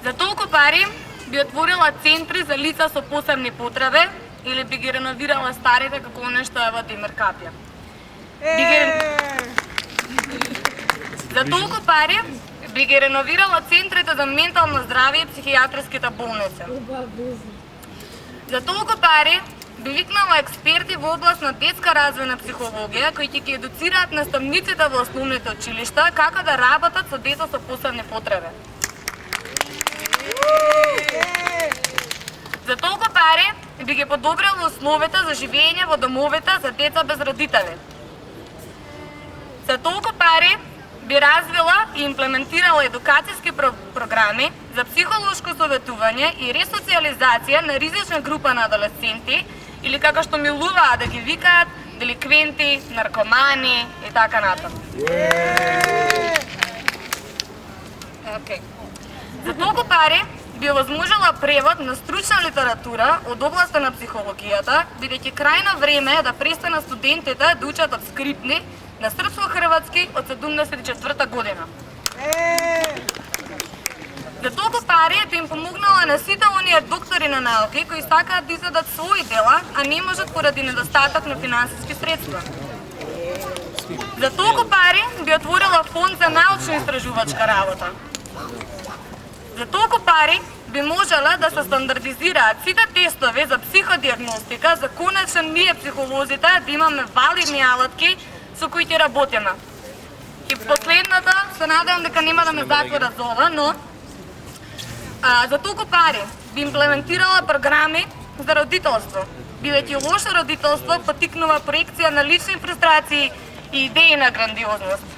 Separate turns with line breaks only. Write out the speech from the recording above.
За толку пари би отворила центри за лица со посебни потреби или би ги реновирала старите како оне што е во Демир Капја. За толку пари би ги реновирала центрите за ментално здравје и психијатриските болници. За толку пари би викнала експерти во област на детска развојна психологија кои ќе ги едуцираат наставниците во основните училишта како да работат со деца со посебни потреби. За толку пари би ги подобрила условите за живење во домовите за деца без родители. За толку пари би развила и имплементирала едукацијски програми за психолошко советување и ресоциализација на ризична група на адолесценти или како што милуваат да ги викаат деликвенти, наркомани и така натаму. За толку пари би овозможила превод на стручна литература од областа на психологијата, бидејќи крајно време е да престана студентите да учат од скрипни на српско-хрватски од 74 година. За толку пари би им помогнала на сите оние доктори на науки кои сакаат да изведат своји дела, а не можат поради недостаток на финансиски средства. За толку пари би отворила фонд за научно-истражувачка работа. За толку пари би можела да се стандардизираат сите тестови за психодиагностика, за конечно ние психолозите да имаме валидни алатки со кои ќе работиме. И последната, се надевам дека нема да ме затвора за ова, но за толку пари би имплементирала програми за родителство, бидејќи лошо родителство потикнува проекција на лични фрустрации и идеи на грандиозност.